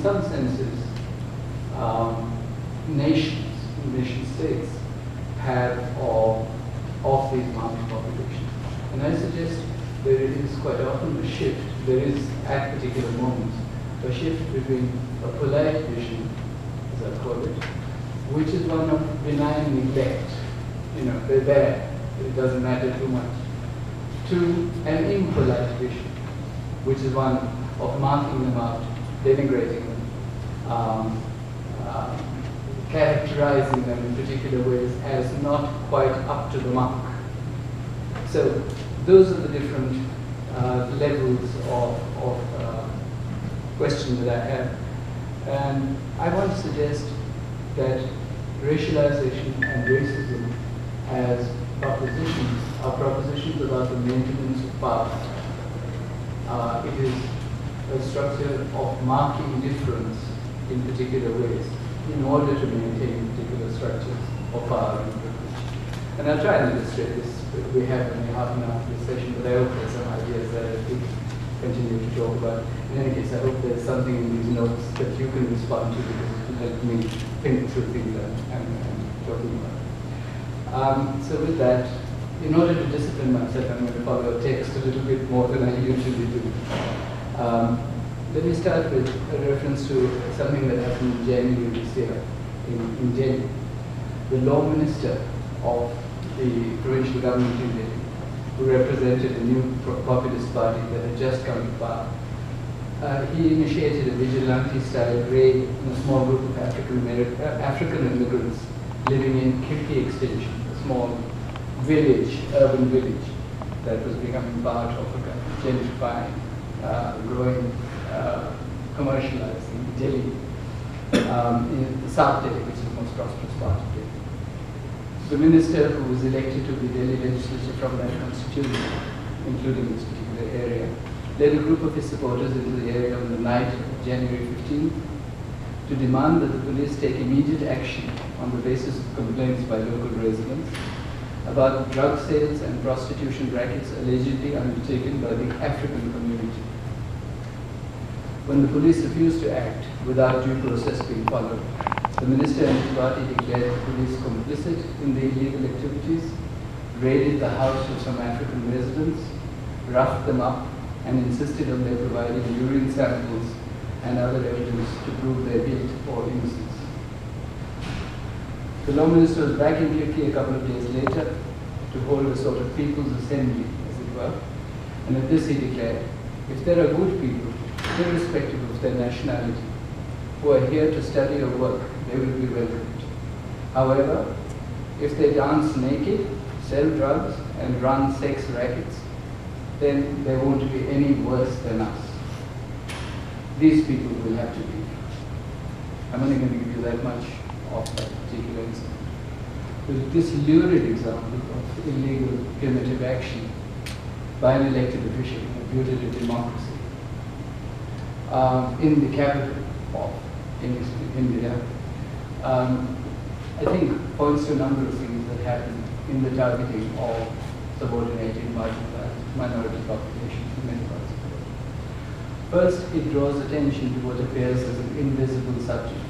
some senses, nation states have of these marked populations. And I suggest there is quite often a shift. There is, at particular moments, a shift between a polite vision, as I call it, which is one of benign neglect. You know, they're there, it doesn't matter too much, to an impolite vision, which is one of marking them out, denigrating them, characterizing them in particular ways as not quite up to the mark. So those are the different levels of question that I have. And I want to suggest that racialization and racism as propositions are propositions about the maintenance of power. It is a structure of marking difference in particular ways in order to maintain particular structures of power and privilege. And I'll try and illustrate this. We have only half an hour for this session, but I hope there's some ideas that I could continue to talk about. In any case, I hope there's something in these notes that you can respond to because it will help me think through things I'm talking about. So with that, in order to discipline myself, I'm going to follow a text a little bit more than I usually do. Let me start with a reference to something that happened in January this year. In January, the law minister of the provincial government in Delhi, who represented a new populist party that had just come to power, he initiated a vigilante-style raid on a small group of African immigrants living in Kirki Extension, a small village, urban village, that was becoming part of a kind of gentrifying, growing, commercializing Delhi, in the South Delhi, which is the most prosperous part of Delhi. The minister, who was elected to the Delhi legislature from that constituency, including this particular area, led a group of his supporters into the area on the night of January 15th to demand that the police take immediate action on the basis of complaints by local residents about drug sales and prostitution rackets allegedly undertaken by the African community. When the police refused to act without due process being followed, the minister and his party declared the police complicit in the illegal activities, raided the house of some African residents, roughed them up, and insisted on their providing urine samples and other evidence to prove their guilt or innocence. The law minister was back in Kirki a couple of days later to hold a sort of people's assembly, as it were, and at this he declared, if there are good people, irrespective of their nationality, who are here to study or work, they will be welcomed. However, if they dance naked, sell drugs, and run sex rackets, then they won't be any worse than us. These people will have to leave. I'm only going to give you that much of that particular incident. With this lurid example of illegal primitive action by an elected official in a putative democracy in the capital of India, I think points to a number of things that happen in the targeting of subordinated marginalized minority populations in many parts of the world. First, it draws attention to what appears as an invisible subject,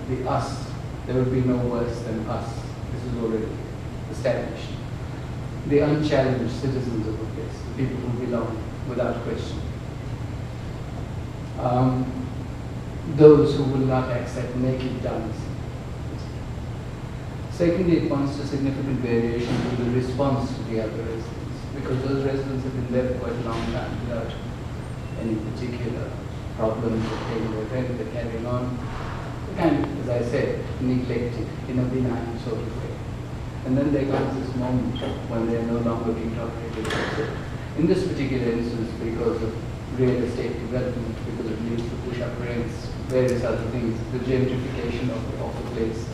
the us. There will be no worse than us. This is already established. The unchallenged citizens of the place, the people who belong without question. Those who will not accept naked dance. Secondly, it points to significant variation in the response to the other residents, because those residents have been there for quite a long time without any particular problems or paying their rent, they're carrying on. Kind of, as I said, neglected in a benign sort of way. And then there comes this moment when they're no longer being tolerated. So in this particular instance, because of real estate development, because it leads to push-up rents, various other things, the gentrification of the place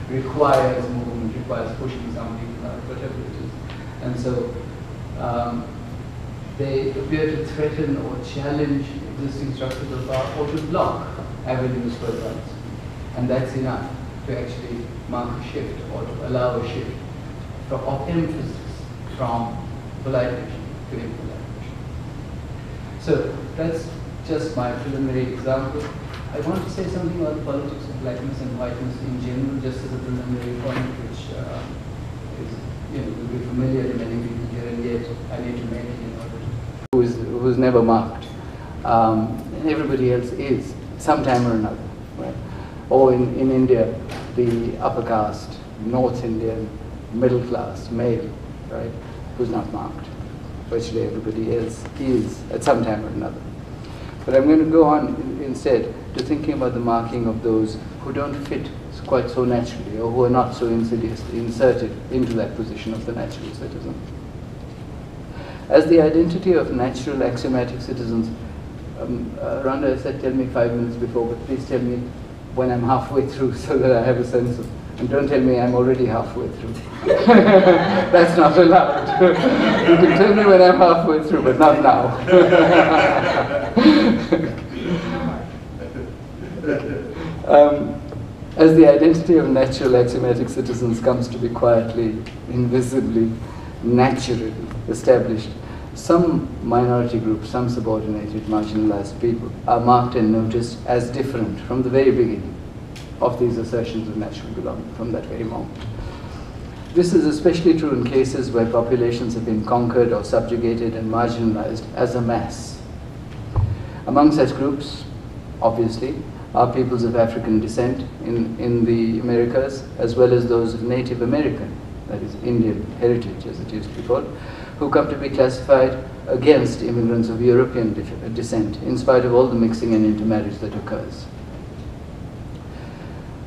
requires movement, requires pushing some people out, whatever it is. And so they appear to threaten or challenge existing structures of power or to block avenues for advance. And that's enough to actually mark a shift or to allow a shift of emphasis from polite action to impolite action. So that's just my preliminary example. I want to say something about the politics of blackness and whiteness in general, just as a preliminary point, which will be familiar to many people here, and yet I need to make it in order to. Who's never marked. Everybody else is, sometime or another, right? Or in India, the upper caste, North Indian, middle class, male, right, who's not marked. Virtually everybody else is at some time or another. But I'm going to go on instead to thinking about the marking of those who don't fit quite so naturally, or who are not so insidiously inserted into that position of the natural citizen. As the identity of natural axiomatic citizens, Rhonda said, tell me 5 minutes before, but please tell me when I'm halfway through so that I have a sense of, and don't tell me I'm already halfway through. That's not allowed. You can tell me when I'm halfway through, but not now. As the identity of natural axiomatic citizens comes to be quietly, invisibly, naturally established, some minority groups, some subordinated, marginalized people are marked and noticed as different from the very beginning of these assertions of natural belonging, from that very moment. This is especially true in cases where populations have been conquered or subjugated and marginalized as a mass. Among such groups, obviously, are peoples of African descent in the Americas, as well as those of Native American, that is Indian heritage as it used to be called, who come to be classified against immigrants of European descent, in spite of all the mixing and intermarriage that occurs.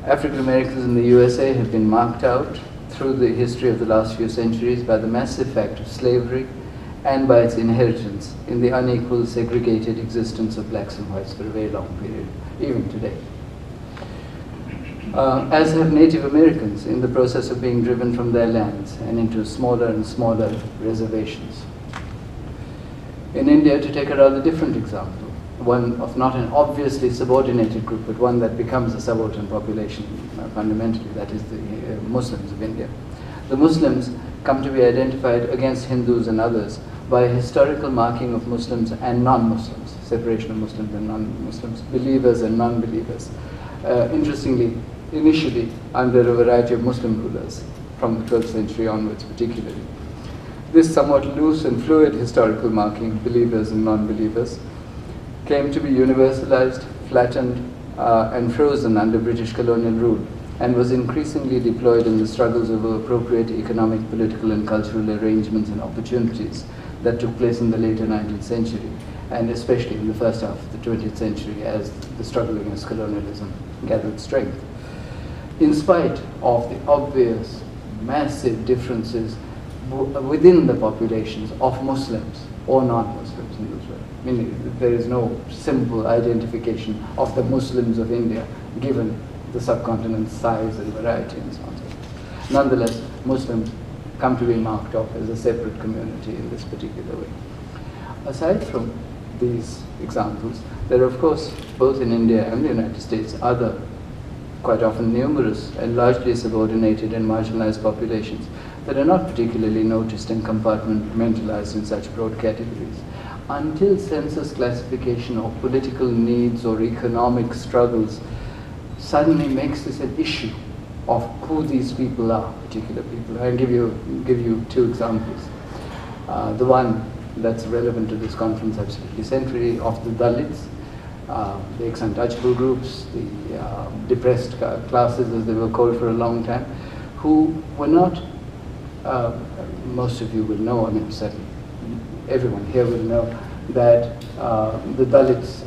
African Americans in the USA have been marked out through the history of the last few centuries by the massive fact of slavery and by its inheritance in the unequal, segregated existence of blacks and whites for a very long period, even today. As have Native Americans in the process of being driven from their lands and into smaller and smaller reservations. In India, to take a rather different example, one of not an obviously subordinated group, but one that becomes a subaltern population fundamentally, that is the Muslims of India. The Muslims come to be identified against Hindus and others by a historical marking of Muslims and non-Muslims, separation of Muslims and non-Muslims, believers and non-believers. Interestingly, initially under a variety of Muslim rulers from the 12th century onwards particularly. This somewhat loose and fluid historical marking, believers and non-believers, came to be universalized, flattened, and frozen under British colonial rule, and was increasingly deployed in the struggles over appropriate economic, political, and cultural arrangements and opportunities that took place in the later 19th century, and especially in the first half of the 20th century as the struggle against colonialism gathered strength. In spite of the obvious, massive differences within the populations of Muslims or non-Muslims in Israel. I mean, there is no simple identification of the Muslims of India given the subcontinent's size and variety and so on and so forth. Nonetheless, Muslims come to be marked off as a separate community in this particular way. Aside from these examples, there are of course, both in India and the United States, other quite often numerous and largely subordinated and marginalized populations that are not particularly noticed and compartmentalized in such broad categories. Until census classification of political needs or economic struggles suddenly makes this an issue of who these people are, particular people. I'll give you two examples. The one that's relevant to this conference absolutely centrally of the Dalits, the ex-untouchable groups, the depressed classes as they were called for a long time, who were not, most of you will know, I mean certainly everyone here will know, that the Dalits,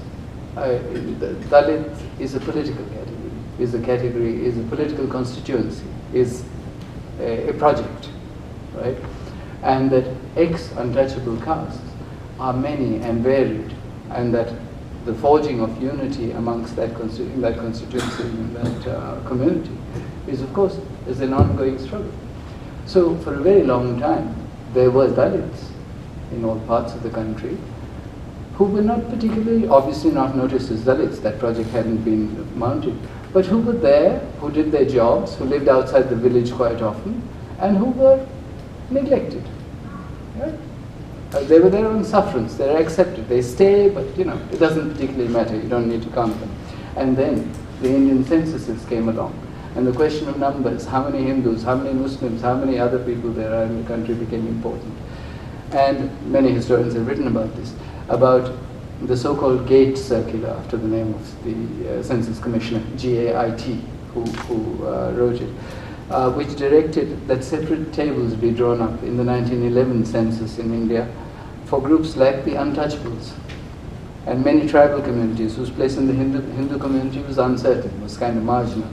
the Dalit is a political category, is a political constituency, is a project, right? And that ex-untouchable castes are many and varied, and that the forging of unity amongst that constituency, in that community, is of course is an ongoing struggle. So for a very long time, there were Dalits in all parts of the country who were not particularly, obviously not noticed as Dalits, that project hadn't been mounted, but who were there, who did their jobs, who lived outside the village quite often, and who were neglected. Right? They were there on sufferance, they're accepted, they stay, but you know, it doesn't particularly matter, you don't need to count them. And then the Indian censuses came along. And the question of numbers, how many Hindus, how many Muslims, how many other people there are in the country became important. And many historians have written about this, about the so-called Gate Circular, after the name of the Census Commissioner, G-A-I-T, who wrote it, which directed that separate tables be drawn up in the 1911 census in India for groups like the untouchables and many tribal communities whose place in the Hindu community was uncertain, was kind of marginal.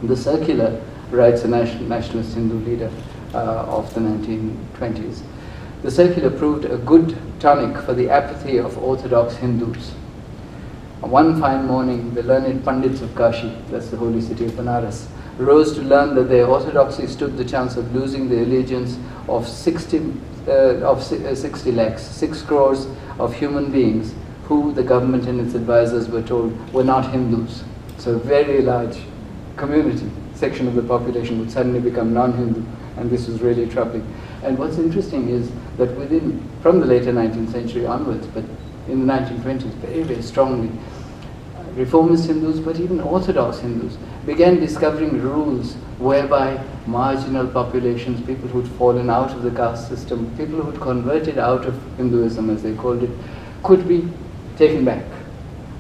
The circular, writes a nationalist Hindu leader of the 1920s, the circular proved a good tonic for the apathy of orthodox Hindus. One fine morning, the learned Pandits of Kashi, that's the holy city of Banaras, rose to learn that their orthodoxy stood the chance of losing the allegiance of 60 lakhs, 6 crores of human beings who the government and its advisors were told were not Hindus. So a very large community, section of the population would suddenly become non-Hindu, and this was really troubling. And what's interesting is that from the later 19th century onwards, but in the 1920s, very, very strongly, reformist Hindus, but even orthodox Hindus, began discovering rules whereby marginal populations, people who'd fallen out of the caste system, people who'd converted out of Hinduism, as they called it, could be taken back.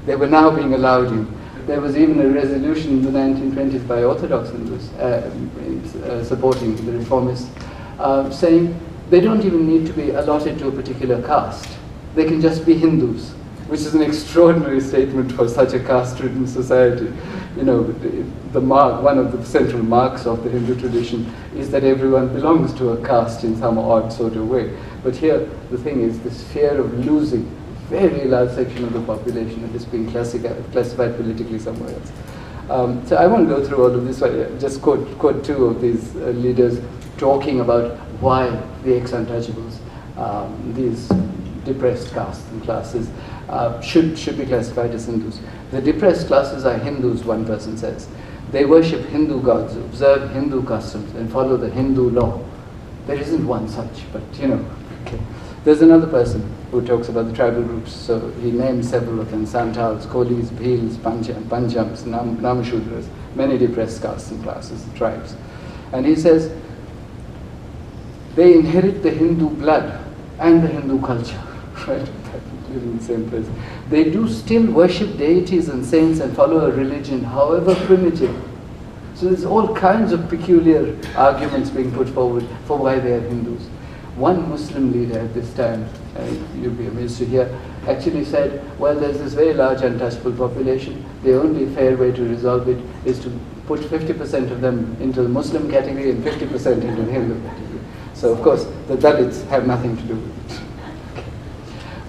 They were now being allowed in. There was even a resolution in the 1920s by Orthodox Hindus supporting the reformists, saying they don't even need to be allotted to a particular caste. They can just be Hindus, which is an extraordinary statement for such a caste-ridden society. You know, one of the central marks of the Hindu tradition is that everyone belongs to a caste in some odd sort of way. But here, the thing is this fear of losing a very large section of the population and just being classified politically somewhere else. So I won't go through all of this, but just quote two of these leaders talking about why the ex-untouchables, these depressed castes and classes, should be classified as Hindus. The depressed classes are Hindus, one person says. They worship Hindu gods, observe Hindu customs, and follow the Hindu law. There isn't one such, but you know. Okay. There's another person who talks about the tribal groups. So he names several of them: Santals, Kolis, Bhils, Panjams, Namashudras, many depressed castes and classes and tribes. And he says, they inherit the Hindu blood and the Hindu culture, right? In the same place. They do still worship deities and saints and follow a religion, however primitive. So there's all kinds of peculiar arguments being put forward for why they are Hindus. One Muslim leader at this time, you'll be amazed to hear, actually said, well, there's this very large untouchable population. The only fair way to resolve it is to put 50% of them into the Muslim category and 50% into the Hindu category. So of course, the Dalits have nothing to do with it.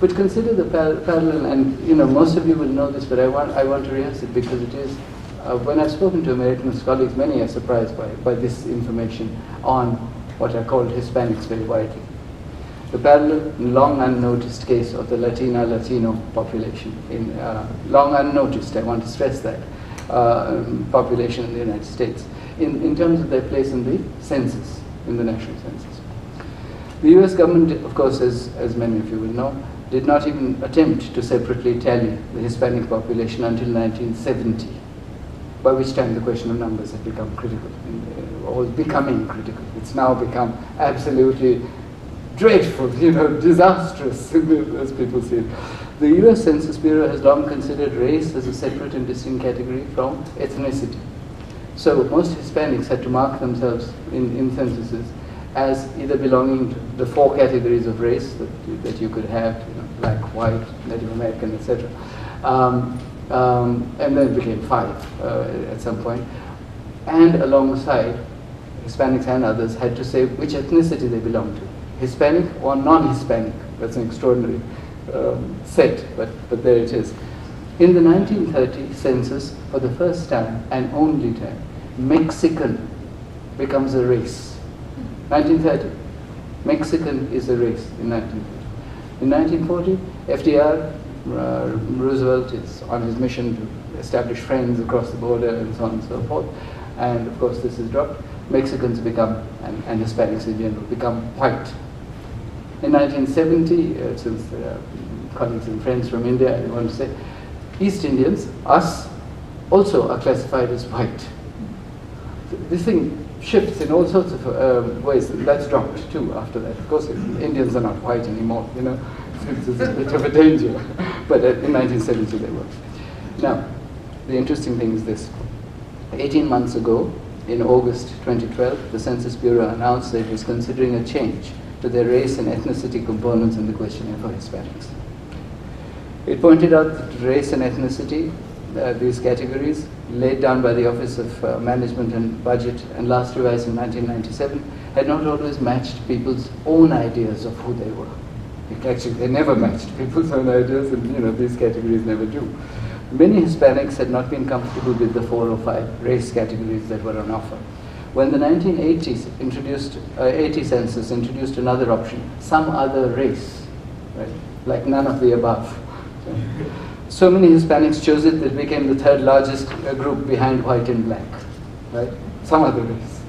But consider the parallel, and you know, most of you will know this, but I want to rehearse it because it is, when I've spoken to American colleagues, many are surprised by this information on what are called Hispanics very widely. The parallel, long unnoticed case of the Latino population, long unnoticed, I want to stress that, population in the United States, in terms of their place in the census, in the national census. The US government, of course, as many of you will know, did not even attempt to separately tally the Hispanic population until 1970, by which time the question of numbers had become critical, or was becoming critical. It's now become absolutely dreadful, you know, disastrous, as people see it. The US Census Bureau has long considered race as a separate and distinct category from ethnicity. So most Hispanics had to mark themselves in censuses as either belonging to the 4 categories of race that you could have, you know, black, white, Native American, etc. And then it became 5 at some point. And alongside, Hispanics and others had to say which ethnicity they belong to, Hispanic or non-Hispanic. That's an extraordinary set, but there it is. In the 1930 census, for the first time and only time, Mexican becomes a race. 1930, Mexican is a race in 1930. In 1940, FDR, Roosevelt is on his mission to establish friends across the border and so on and so forth. And of course this is dropped. Mexicans become, and Hispanics in general, become white. In 1970, since there are colleagues and friends from India, I want to say, East Indians, us, also are classified as white. This thing shifts in all sorts of ways. That's dropped too after that. Of course, Indians are not white anymore, you know. It's a bit of a danger. But in 1970 they were. Now, the interesting thing is this. 18 months ago, in August 2012, the Census Bureau announced that it was considering a change to their race and ethnicity components in the questionnaire for Hispanics. It pointed out that race and ethnicity, these categories, laid down by the Office of Management and Budget and last revised in 1997, had not always matched people's own ideas of who they were. Actually, they never matched people's own ideas, and you know, these categories never do. Many Hispanics had not been comfortable with the 4 or 5 race categories that were on offer. When the 1980s introduced, 80 census introduced another option, some other race, right? Like none of the above. So many Hispanics chose it that it became the 3rd largest group behind white and black, right? Some other race.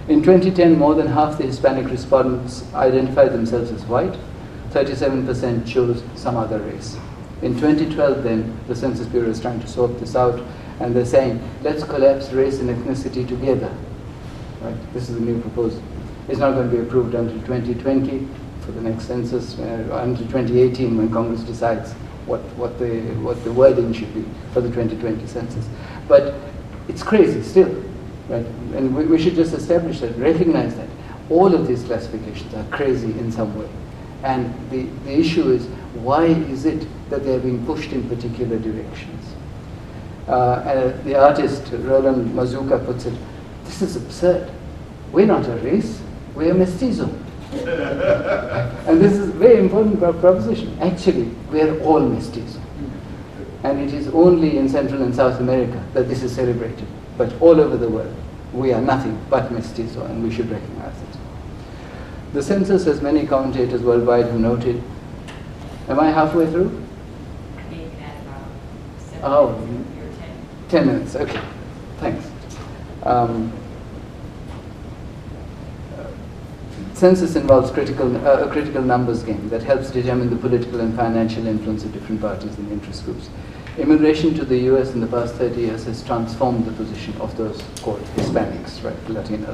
In 2010, more than half the Hispanic respondents identified themselves as white. 37% chose some other race. In 2012 then, the Census Bureau is trying to sort this out, and they're saying, let's collapse race and ethnicity together. Right? This is the new proposal. It's not going to be approved until 2020 for the next census, until 2018 when Congress decides what the wording should be for the 2020 census. But it's crazy still, right? And we should just establish that, recognize that. All of these classifications are crazy in some way. And the issue is, why is it that they're being pushed in particular directions? The artist Roland Mazuka puts it, this is absurd. We're not a race, we're mestizo. And this is a very important proposition. Actually, we're all mestizo. And it is only in Central and South America that this is celebrated. But all over the world, we are nothing but mestizo, and we should recognize it. The census, as many commentators worldwide have noted, am I halfway through? I think at about 7 Oh, minutes or 10 minutes, okay, thanks. Census involves a critical numbers game that helps determine the political and financial influence of different parties and interest groups. Immigration to the US in the past 30 years has transformed the position of those called Hispanics, right, Latino.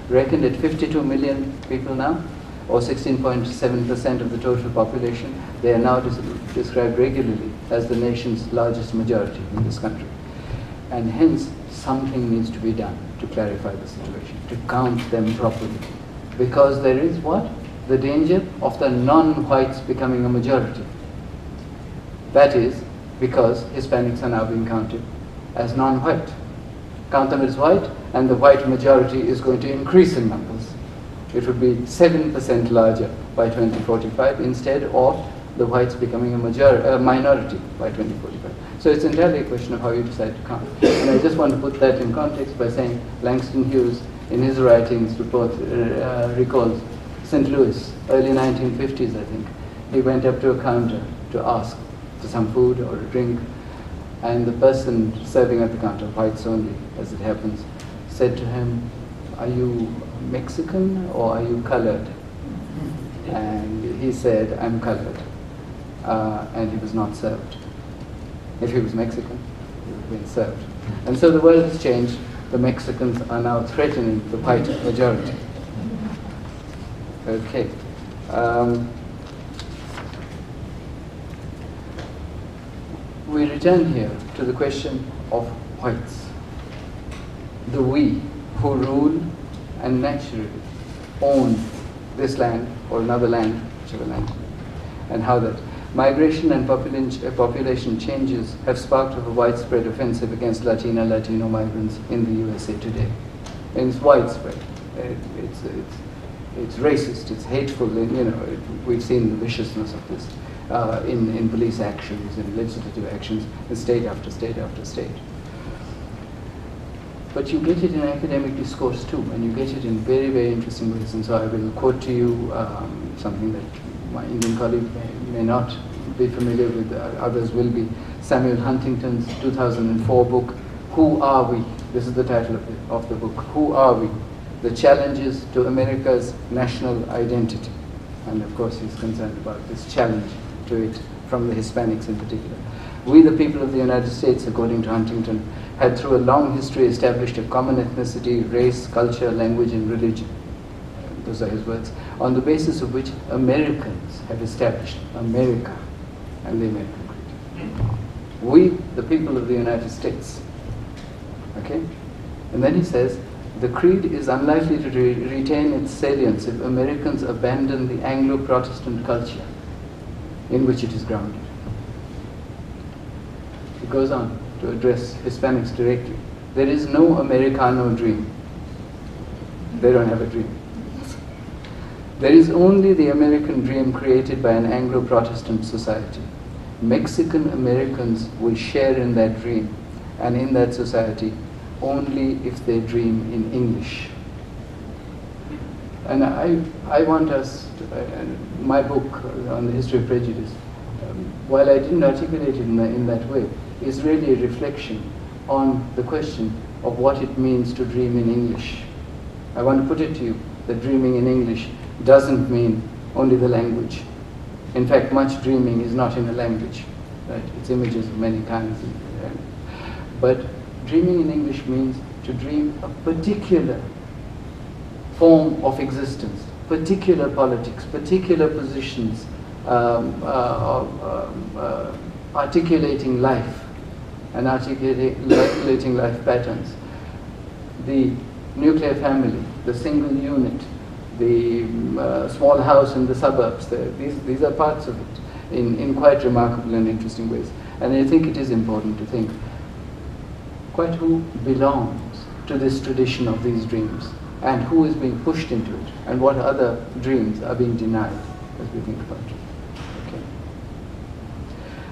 Reckoned at 52 million people now, or 16.7% of the total population, they are now described regularly as the nation's largest majority in this country. And hence, something needs to be done to clarify the situation, to count them properly. Because there is what? The danger of the non-whites becoming a majority. That is because Hispanics are now being counted as non-white. Count them as white, and the white majority is going to increase in numbers. It would be 7% larger by 2045 instead of the whites becoming a minority by 2045. So it's entirely a question of how you decide to count. And I just want to put that in context by saying Langston Hughes, in his writings, recalls St. Louis, early 1950s, I think. He went up to a counter to ask for some food or a drink, and the person serving at the counter, whites only, as it happens, said to him, "Are you Mexican or are you colored?" And he said, "I'm colored." And he was not served. If he was Mexican, he would have been served. And so the world has changed. The Mexicans are now threatening the white majority. Okay. We return here to the question of whites. The we who rule and naturally own this land or another land, whichever land, and how that migration and population changes have sparked a widespread offensive against Latino migrants in the USA today. And it's widespread. It's racist, it's hateful, and we've seen the viciousness of this in police actions, in legislative actions, in state after state after state. But you get it in academic discourse too, and you get it in very, very interesting ways. And so I will quote to you something that my Indian colleague may not be familiar with, others will be. Samuel Huntington's 2004 book, Who Are We? This is the title of the book. Who Are We? The Challenges to America's National Identity. And of course he's concerned about this challenge to it from the Hispanics in particular. We, the people of the United States, according to Huntington, had through a long history established a common ethnicity, race, culture, language, and religion. Those are his words, on the basis of which Americans have established America and the American creed. We, the people of the United States. Okay? And then he says, the creed is unlikely to retain its salience if Americans abandon the Anglo-Protestant culture in which it is grounded. He goes on to address Hispanics directly. There is no Americano dream. They don't have a dream. There is only the American dream created by an Anglo-Protestant society. Mexican Americans will share in that dream and in that society only if they dream in English. And I want us, my book on the history of prejudice, while I didn't articulate it in that way, is really a reflection on the question of what it means to dream in English. I want to put it to you that dreaming in English doesn't mean only the language. In fact, much dreaming is not in a language, right? It's images of many kinds. But dreaming in English means to dream a particular form of existence, particular politics, particular positions, articulating life and articulating life patterns. The nuclear family, the single unit, the small house in the suburbs, these are parts of it in quite remarkable and interesting ways. And I think it is important to think quite who belongs to this tradition of these dreams and who is being pushed into it and what other dreams are being denied as we think about it. Okay.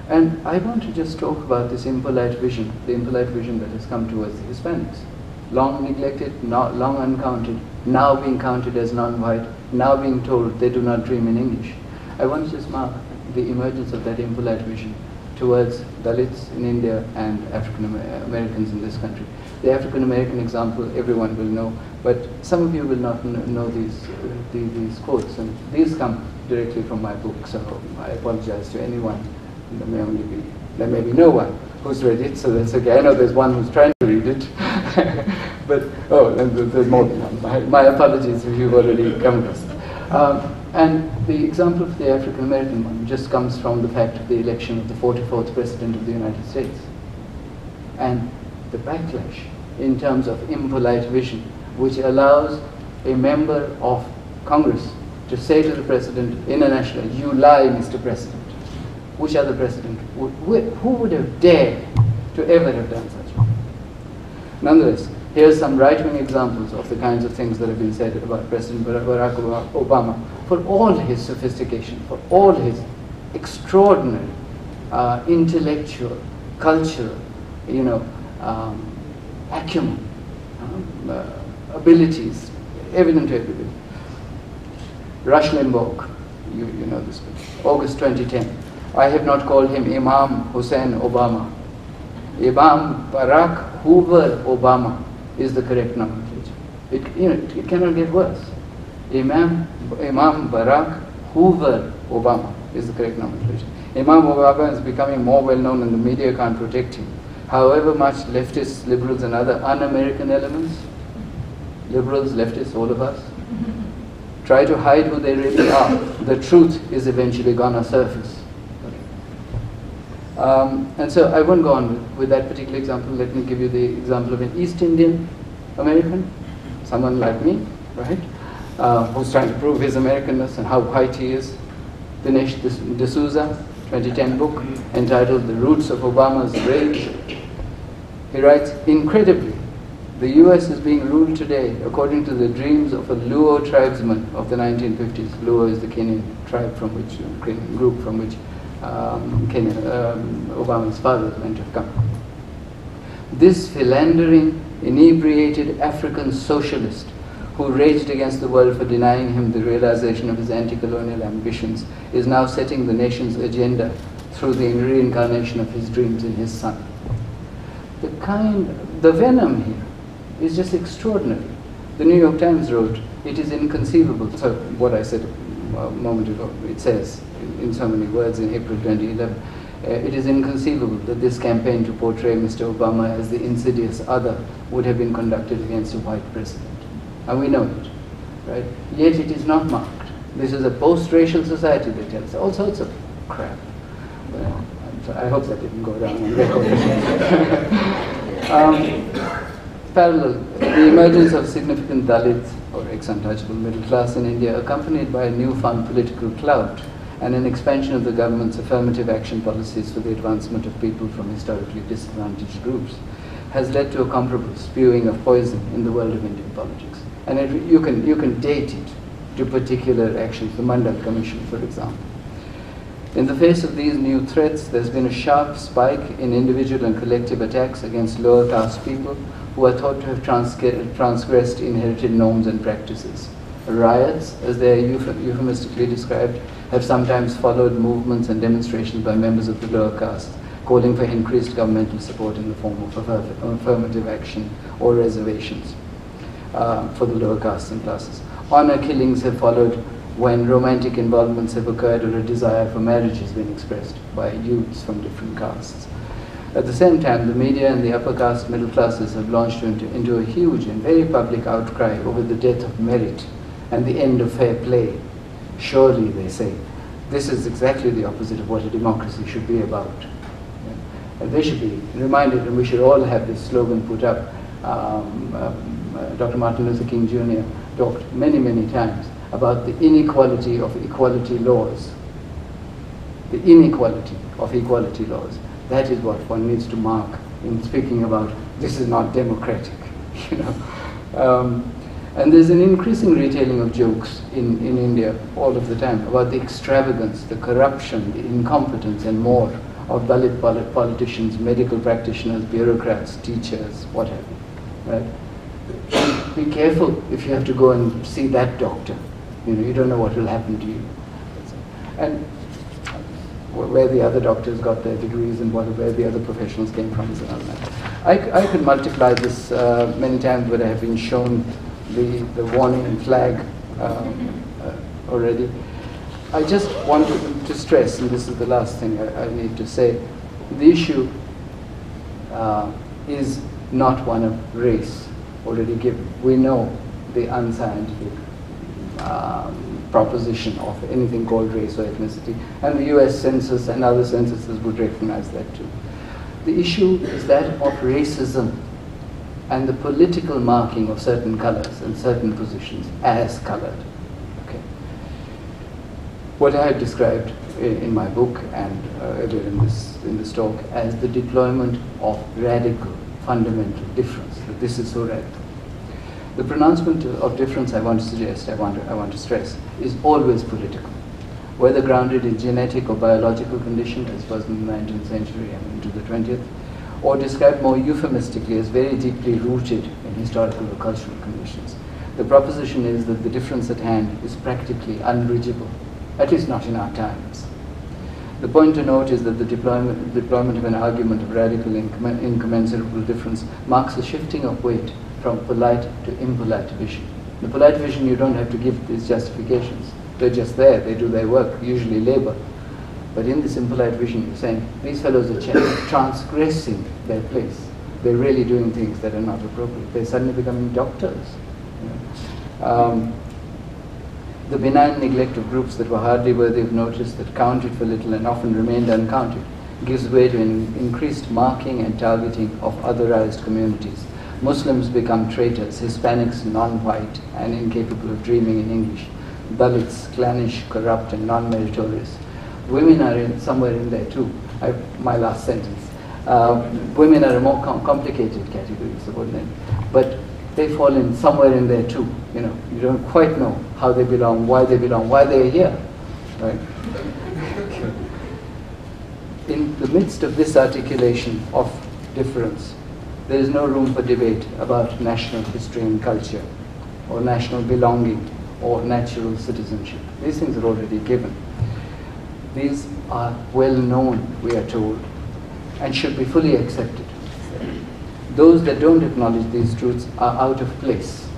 And I want to just talk about this impolite vision, the impolite vision that has come towards the Hispanics. Long neglected, long uncounted, now being counted as non-white, now being told they do not dream in English. I want to just mark the emergence of that impolite vision towards Dalits in India and African Americans in this country. The African American example everyone will know, but some of you will not know these quotes, and these come directly from my book, so I apologize to anyone. There may be no one who's read it, so that's okay. I know there's one who's trying to read it, but and there's more than one. My apologies if you've already come across it. And the example of the African American one just comes from the fact of the election of the 44th President of the United States. And the backlash in terms of impolite vision, which allows a member of Congress to say to the President in a national, "You lie, Mr. President." Which other president, who would have dared to ever have done such? Nonetheless, here's some right-wing examples of the kinds of things that have been said about President Barack Obama, for all his sophistication, for all his extraordinary intellectual, cultural, acumen, abilities, evident to everybody. Rush Limbaugh, you know this book, August 2010. I have not called him Imam Hussein Obama. Imam Barack Hoover Obama is the correct nomenclature. It cannot get worse. Imam Barack Hoover Obama is the correct nomenclature. Imam Obama is becoming more well known and the media can't protect him. However much leftists, liberals and other un-American elements, liberals, leftists, all of us, try to hide who they really are, the truth is eventually gonna surface. And so I won't go on with that particular example. Let me give you the example of an East Indian American, someone like me, right, who's trying to prove his Americanness and how white he is. Dinesh D'Souza, 2010 book entitled The Roots of Obama's Rage. He writes, incredibly, the US is being ruled today according to the dreams of a Luo tribesman of the 1950s. Luo is the Kenyan tribe from which, Kenyan group from which Obama's father is meant to have come. This philandering, inebriated African socialist who raged against the world for denying him the realization of his anti-colonial ambitions is now setting the nation's agenda through the reincarnation of his dreams in his son. The venom here is just extraordinary. The New York Times wrote, it is inconceivable. So what I said a moment ago, it says in so many words in April 2011, It is inconceivable that this campaign to portray Mr. Obama as the insidious other would have been conducted against a white president. And we know it, right? Yet it is not marked. This is a post-racial society, they tell us. All sorts of crap. Well, I hope that didn't go down on record. Parallel, the emergence of significant Dalits, or ex-untouchable middle class in India, accompanied by a newfound political clout and an expansion of the government's affirmative action policies for the advancement of people from historically disadvantaged groups, has led to a comparable spewing of poison in the world of Indian politics. And you can date it to particular actions, the Mandal Commission, for example. In the face of these new threats, there's been a sharp spike in individual and collective attacks against lower caste people who are thought to have transgressed inherited norms and practices. Riots, as they are euphemistically described, have sometimes followed movements and demonstrations by members of the lower caste, calling for increased governmental support in the form of affirmative action or reservations for the lower castes and classes. Honor killings have followed when romantic involvements have occurred or a desire for marriage has been expressed by youths from different castes. At the same time, the media and the upper caste middle classes have launched into a huge and very public outcry over the death of merit and the end of fair play. Surely, they say, this is exactly the opposite of what a democracy should be about. And they should be reminded, and we should all have this slogan put up. Dr. Martin Luther King Jr. talked many, many times about the inequality of equality laws. The inequality of equality laws. That is what one needs to mark in speaking about this is not democratic, you know. And there's an increasing retelling of jokes in India all of the time about the extravagance, the corruption, the incompetence and more of Dalit politicians, medical practitioners, bureaucrats, teachers, what have you, right? Be careful if you have to go and see that doctor. You know, you don't know what will happen to you. And where the other doctors got their degrees and where the other professionals came from is another matter. I could multiply this many times, but I have been shown the warning flag already. I just want to stress, and this is the last thing I need to say, the issue is not one of race already given. We know the unscientific proposition of anything called race or ethnicity, and the US Census and other censuses would recognize that too. The issue is that of racism and the political marking of certain colors and certain positions as colored. Okay. What I have described in my book and earlier in this talk as the deployment of radical, fundamental difference, that this is so radical. The pronouncement of difference I want to suggest, I want to stress, is always political, whether grounded in genetic or biological condition, as was in the 19th century and into the 20th, or described more euphemistically as very deeply rooted in historical or cultural conditions. The proposition is that the difference at hand is practically unbridgeable, at least not in our times. The point to note is that the deployment of an argument of radical incommensurable difference marks a shifting of weight from polite to impolite vision. The polite vision, you don't have to give these justifications. They're just there, they do their work, usually labor. But in this impolite vision, you're saying, these fellows are transgressing their place. They're really doing things that are not appropriate. They're suddenly becoming doctors. You know? The benign neglect of groups that were hardly worthy of notice, that counted for little and often remained uncounted, gives way to an increased marking and targeting of otherized communities. Muslims become traitors, Hispanics non-white and incapable of dreaming in English, Dalits clannish, corrupt and non-meritorious. Women are somewhere in there too. My last sentence. Women are a more complicated category, subordinate, but they fall in somewhere in there too. You know, you don't quite know how they belong, why they're here, right? In the midst of this articulation of difference, there is no room for debate about national history and culture, or national belonging, or natural citizenship. These things are already given. These are well known, we are told, and should be fully accepted. Those that don't acknowledge these truths are out of place,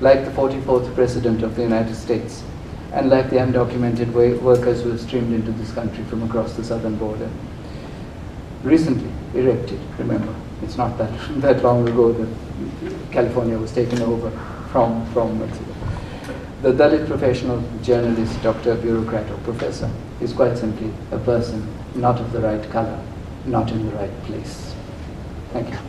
like the 44th President of the United States, and like the undocumented workers who have streamed into this country from across the southern border. recently erected, remember. It's not that, that long ago that California was taken over from Mexico. The Dalit professional, journalist, doctor, bureaucrat, or professor is quite simply a person not of the right color, not in the right place. Thank you.